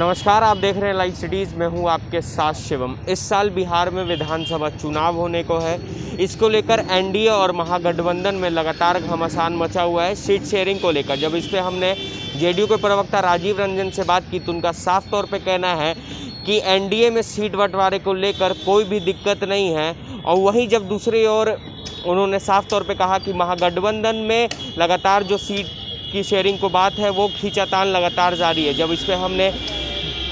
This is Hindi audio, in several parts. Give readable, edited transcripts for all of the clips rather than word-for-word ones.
नमस्कार, आप देख रहे हैं लाइव सिटीज़। मैं हूं आपके साथ शिवम। इस साल बिहार में विधानसभा चुनाव होने को है। इसको लेकर एनडीए और महागठबंधन में लगातार घमासान मचा हुआ है सीट शेयरिंग को लेकर। जब इस पर हमने जेडीयू के प्रवक्ता राजीव रंजन से बात की तो उनका साफ तौर पे कहना है कि एनडीए में सीट बंटवारे को लेकर कोई भी दिक्कत नहीं है। और वहीं जब दूसरी ओर उन्होंने साफ तौर पे कहा कि महागठबंधन में लगातार जो सीट की शेयरिंग को बात है वो खींचातान लगातार जारी है। जब इस पर हमने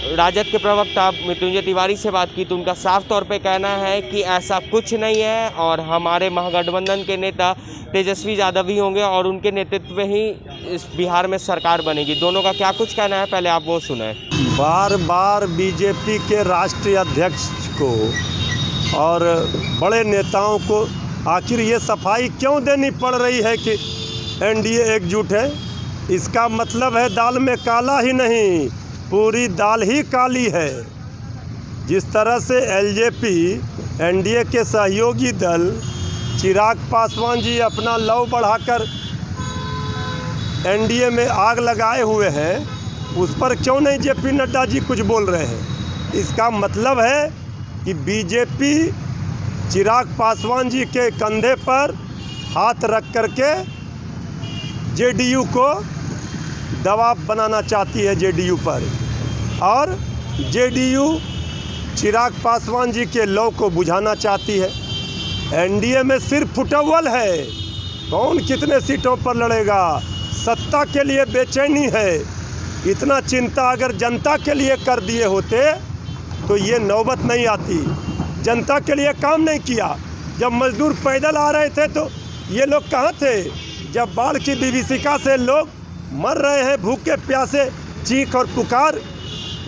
राजद के प्रवक्ता मृत्युंजय तिवारी से बात की तो उनका साफ तौर पे कहना है कि ऐसा कुछ नहीं है और हमारे महागठबंधन के नेता तेजस्वी यादव ही होंगे और उनके नेतृत्व में ही इस बिहार में सरकार बनेगी। दोनों का क्या कुछ कहना है, पहले आप वो सुने। बार बार बीजेपी के राष्ट्रीय अध्यक्ष को और बड़े नेताओं को आखिर ये सफाई क्यों देनी पड़ रही है कि एनडीए एकजुट है? इसका मतलब है दाल में काला ही नहीं, पूरी दाल ही काली है। जिस तरह से एलजेपी एनडीए के सहयोगी दल चिराग पासवान जी अपना लौ बढ़ाकर एनडीए में आग लगाए हुए हैं, उस पर क्यों नहीं जेपी नड्डा जी कुछ बोल रहे हैं? इसका मतलब है कि बीजेपी चिराग पासवान जी के कंधे पर हाथ रख करके जेडीयू को दबाव बनाना चाहती है जेडीयू पर, और जेडीयू चिराग पासवान जी के लौ को बुझाना चाहती है। एनडीए में सिर्फ फुटबॉल है, कौन कितने सीटों पर लड़ेगा, सत्ता के लिए बेचैनी है। इतना चिंता अगर जनता के लिए कर दिए होते तो ये नौबत नहीं आती। जनता के लिए काम नहीं किया। जब मजदूर पैदल आ रहे थे तो ये लोग कहाँ थे? जब बाढ़ की विभीषिका से लोग मर रहे हैं भूखे प्यासे, चीख और पुकार,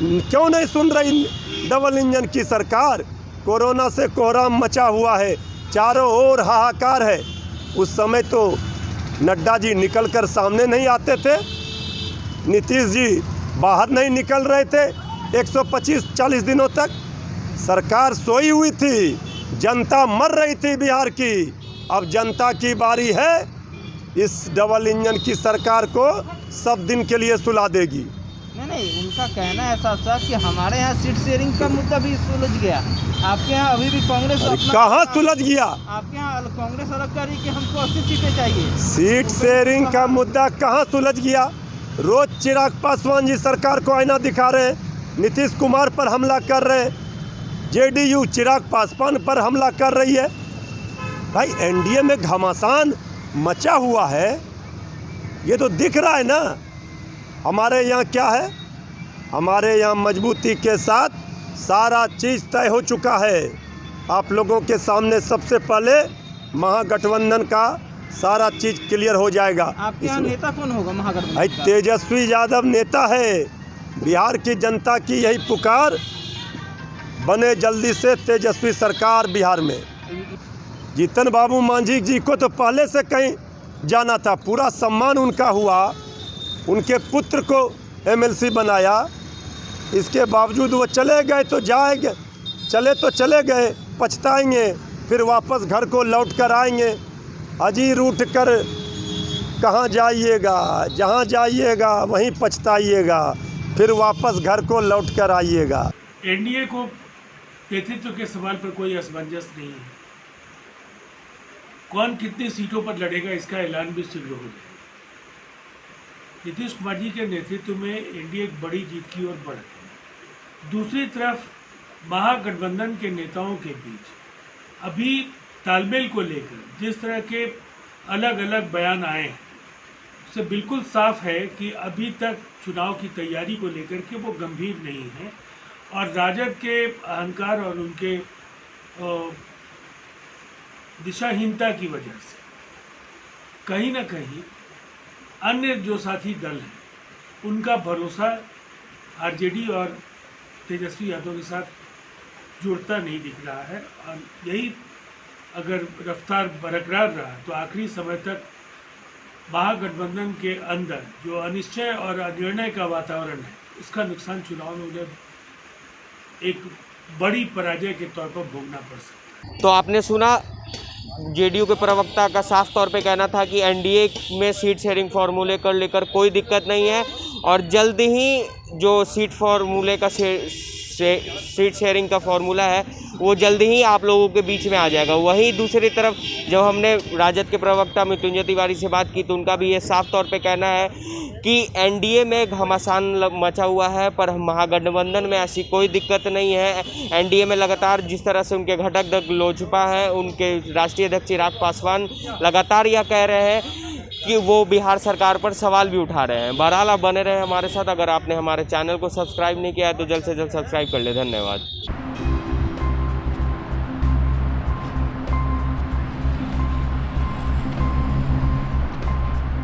क्यों नहीं सुन रही डबल इंजन की सरकार? कोरोना से कोहराम मचा हुआ है, चारों ओर हाहाकार है। उस समय तो नड्डा जी निकलकर सामने नहीं आते थे, नीतीश जी बाहर नहीं निकल रहे थे। 125-40 दिनों तक सरकार सोई हुई थी, जनता मर रही थी बिहार की। अब जनता की बारी है, इस डबल इंजन की सरकार को सब दिन के लिए सुला देगी। नहीं, उनका कहना है साफ साफ कि हमारे यहाँ सीट शेयरिंग का मुद्दा भी सुलझ गया। आपके यहाँ अभी भी कांग्रेस कहाँ सुलझ गया? आपके यहाँ कांग्रेस अलग कर रही कि हमको 80 सीटें चाहिए। सीट शेयरिंग का मुद्दा कहाँ सुलझ गया? रोज चिराग पासवान जी सरकार को आईना दिखा रहे हैं, नीतीश कुमार पर हमला कर रहे हैं, जेडीयू चिराग पासवान पर हमला कर रही है। भाई एनडीए में घमासान मचा हुआ है, ये तो दिख रहा है ना। हमारे यहाँ क्या है? हमारे यहाँ मजबूती के साथ सारा चीज़ तय हो चुका है। आप लोगों के सामने सबसे पहले महागठबंधन का सारा चीज़ क्लियर हो जाएगा। आपके यहाँ नेता कौन होगा महागठबंधन का? तेजस्वी यादव नेता है। बिहार की जनता की यही पुकार, बने जल्दी से तेजस्वी सरकार बिहार में। जीतन बाबू मांझी जी को तो पहले से कहीं जाना था, पूरा सम्मान उनका हुआ, उनके पुत्र को एमएलसी बनाया। इसके बावजूद वो चले गए तो जाएंगे, चले तो चले गए, पछताएंगे, फिर वापस घर को लौट कर आएंगे। अजी रूठ कर कहाँ जाइएगा, जहाँ जाइएगा वहीं पछताइएगा, फिर वापस घर को लौट कर आइएगा। एनडीए को नेतृत्व के सवाल पर कोई असमंजस नहीं है। कौन कितनी सीटों पर लड़ेगा इसका ऐलान भी शीघ्र हो जाएगा। नीतीश कुमार जी के नेतृत्व में एनडीए एक बड़ी जीत की ओर बढ़ रही है। दूसरी तरफ महागठबंधन के नेताओं के बीच अभी तालमेल को लेकर जिस तरह के अलग अलग बयान आए हैं, उससे बिल्कुल साफ है कि अभी तक चुनाव की तैयारी को लेकर के वो गंभीर नहीं है। और राजद के अहंकार और उनके दिशाहीनता की वजह से कहीं ना कहीं अन्य जो साथी दल हैं उनका भरोसा आरजेडी और तेजस्वी यादव के साथ जुड़ता नहीं दिख रहा है। और यही अगर रफ्तार बरकरार रहा तो आखिरी समय तक महागठबंधन के अंदर जो अनिश्चय और अनिर्णय का वातावरण है, उसका नुकसान चुनाव में उन्हें एक बड़ी पराजय के तौर पर भोगना पड़ सकता है। तो आपने सुना जेडीयू के प्रवक्ता का साफ तौर पे कहना था कि एनडीए में सीट शेयरिंग फार्मूले को लेकर कोई दिक्कत नहीं है और जल्द ही जो सीट फार्मूले का सीट शेयरिंग का फार्मूला है वो जल्दी ही आप लोगों के बीच में आ जाएगा। वहीं दूसरी तरफ जब हमने राजद के प्रवक्ता मृत्युंजय तिवारी से बात की तो उनका भी ये साफ तौर पे कहना है कि एनडीए में घमासान मचा हुआ है, पर महागठबंधन में ऐसी कोई दिक्कत नहीं है। एनडीए में लगातार जिस तरह से उनके घटक दल लोजपा हैं, उनके राष्ट्रीय अध्यक्ष चिराग पासवान लगातार यह कह रहे हैं कि वो बिहार सरकार पर सवाल भी उठा रहे हैं। बहरहाल आप बने रहे हमारे साथ। अगर आपने हमारे चैनल को सब्सक्राइब नहीं किया है तो जल्द से जल्द सब्सक्राइब कर ले। धन्यवाद।